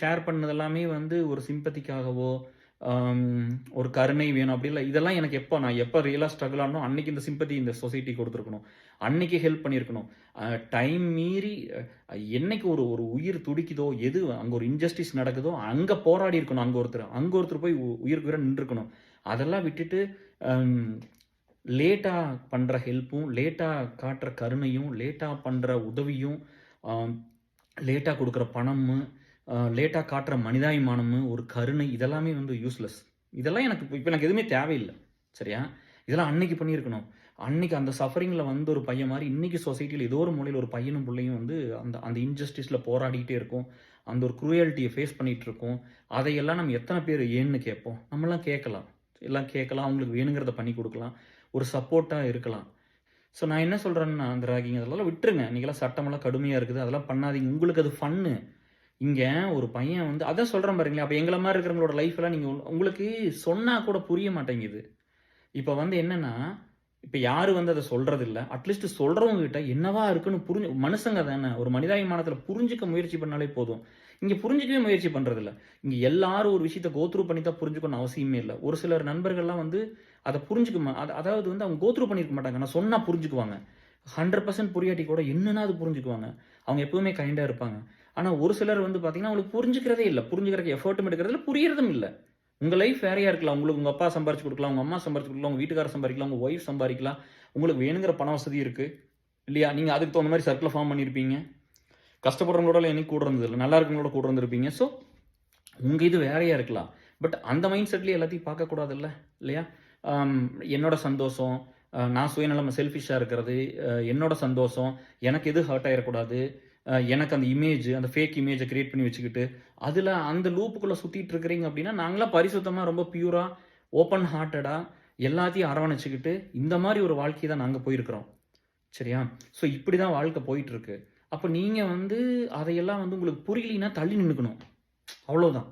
Share பண்ணது எல்லாமே வந்து ஒரு சிம்பத்திக்காகவோ, ஒரு கருணை வேணும் அப்படி இல்ல. இதெல்லாம் எனக்கு நான் எப்ப ரியலா ஸ்ட்ரகிள் ஆனனோ, அன்னைக்கு இந்த சிம்பத்தி இந்த சொசைட்டி குடுத்துருக்கணும். அன்னைக்கு ஹெல்ப் பண்ணியிருக்கணும். டைம் மீறி என்னைக்கு ஒரு ஒரு உயிர் துடிக்குதோ, அங்க ஒரு இன்ஜஸ்டிஸ் நடக்குதோ, அங்க போராடி இருக்கணும் அங்க ஒருத்தர் போய் உயிருக்கு உயிரா நின்றுக்கணும். அதெல்லாம் விட்டுட்டு, லேட்டா பண்ற ஹெல்ப்பும், லேட்டா காட்டுற கருணையும், லேட்டா பண்ற உதவியும், அ லேட்டா குடுக்குற பணமும், லேட்டா காட்டுற மனிதாபிமானமு, ஒரு கருணை இதெல்லாமே வந்து யூஸ்லெஸ். இதெல்லாம் இப்ப எனக்கு எதுவுமே தேவையில்ல. சரியா? இதெல்லாம் அன்னைக்கு பண்ணியிருக்கணும். அன்னைக்கு அந்த சஃபரிங்ல வந்த ஒரு பையன் மாரி, இன்னைக்கு சொசைட்டில ஏதோ ஒரு மூலையில ஒரு பையனும், புள்ளையும் வந்து அந்த அந்த இன்ஜஸ்டிஸ்ல போராடிக்கிட்டே இருக்கும். அந்த ஒரு குரூயல்ட்டிய ஃபேஸ் பண்ணிட்டு இருக்கோம். அதையெல்லாம் நம்ம எத்தன பேர் ஏன்னு கேட்போம்? நம்மலாம் கேட்கலாம். எல்லாம் கேட்கலாம். அவங்களுக்கு வேணுங்கிறத பண்ணி குடுக்கலாம். ஒரு சப்போர்ட்டா இருக்கலாம். ஸோ நான் என்ன சொல்றேன்னா, அந்த ராகிங் அதெல்லாம் விட்டுருங்க. இன்னைக்கெல்லாம் சட்டமெல்லாம் கடுமையா இருக்குது. அதெல்லாம் பண்ணாதீங்க. உங்களுக்கு அது ஃபன்னு. இங்க ஒரு பையன் வந்து அதான் சொல்றேன் பாருங்களேன். அப்ப எங்கள மாரி இருக்கிறவங்களோட லைஃப்லாம் நீங்க உங்களுக்கு சொன்னா கூட புரிய மாட்டேங்குது. இப்ப வந்து என்னன்னா, இப்ப யாரு வந்து அத சொல்றதில்ல. அட்லீஸ்ட் சொல்றவங்க கிட்ட என்னவா இருக்குன்னு மனுசங்க தானே. ஒரு மனிதாபிமானத்துல புரிஞ்சுக்க முயற்சி பண்ணாலே போதும். இங்க புரிஞ்சுக்கவே முயற்சி பண்றதில்ல. இங்க எல்லாரும் ஒரு விஷயத்த கோ த்ரூ பண்ணி தான் புரிஞ்சுக்கணும்னு அவசியமே இல்ல. ஒரு சிலர் நண்பர்கள்லாம் வந்து அத புரிஞ்சுக்க அதாவது வந்து அவங்க கோ த்ரூ பண்ணியிருக்க மாட்டாங்க. நான் சொன்னா புரிஞ்சுக்குவாங்க. 100% புரியாட்டி கூட என்னன்னா அது புரிஞ்சுக்குவாங்க. அவங்க எப்பவுமே கைண்டா இருப்பாங்க. ஆனா ஒரு சிலர் வந்து பார்த்தீங்கன்னா, அவங்களுக்கு புரிஞ்சுக்கிறதே இல்ல. புரிஞ்சுக்கிறதுக்கு எஃபோர்ட்டும் எடுக்கிறது இல்ல. புரியறதும் இல்ல. உங்க லைஃப் வேறையா இருக்கலாம். உங்களுக்கு உங்க அப்பா சம்பாரிச்சு குடுக்கலாம். உங்க அம்மா சம்பாரிச்சு குடுக்கலாம். உங்க வீட்டுக்காரர் சம்பாரிக்கலாம். உங்க ஒய்ஃப் சம்பாரிக்கலாம். உங்களுக்கு வேணுங்கிற பண வசதி இருக்கு. இல்லையா? நீங்க அதுக்கு தகுந்த மாரி சர்க்கிள ஃபார்ம் பண்ணியிருப்பீங்க. கஷ்டப்படுறவங்களோட என்னைக்கும் கூட இருந்ததில்ல. நல்லா இருக்கிறவங்களோட கூட இருந்திருப்பீங்க. ஸோ, உங்க இது வேறையா இருக்கலாம். பட் அந்த மைண்ட் செட்லயே எல்லாத்தையும் பார்க்கக்கூடாதுல்ல. இல்லையா? அம் என்னோட சந்தோஷம், நான் சுயநலமா செல்ஃபிஷ்ஷா இருக்கிறது, என்னோட சந்தோஷம், எனக்கு எது ஹர்ட் ஆயிறக்கூடாது. எனக்கு அந்த அந்த ஃபேக் இமேஜ கிரியேட் பண்ணி வச்சுக்கிட்டு, அதுல அந்த லூப்புக்குள்ள சுத்திட்டு இருக்கிறீங்க அப்படின்னா, நாங்கலாம் பரிசுத்தமா ரொம்ப பியூரா, ஓப்பன் ஹார்ட்டடா எல்லாத்தையும் அரவணைச்சுக்கிட்டு, இந்த மாரி ஒரு வாழ்க்கைய தான் நாங்க போயிருக்கிறோம். சரியா? ஸோ இப்படி தான் வாழ்க்கை போயிட்டுருக்கு. அப்ப நீங்க வந்து அதையெல்லாம் வந்து உங்களுக்கு புரியலைன்னா தள்ளி நின்னுக்கணும். அவ்வளோதான்.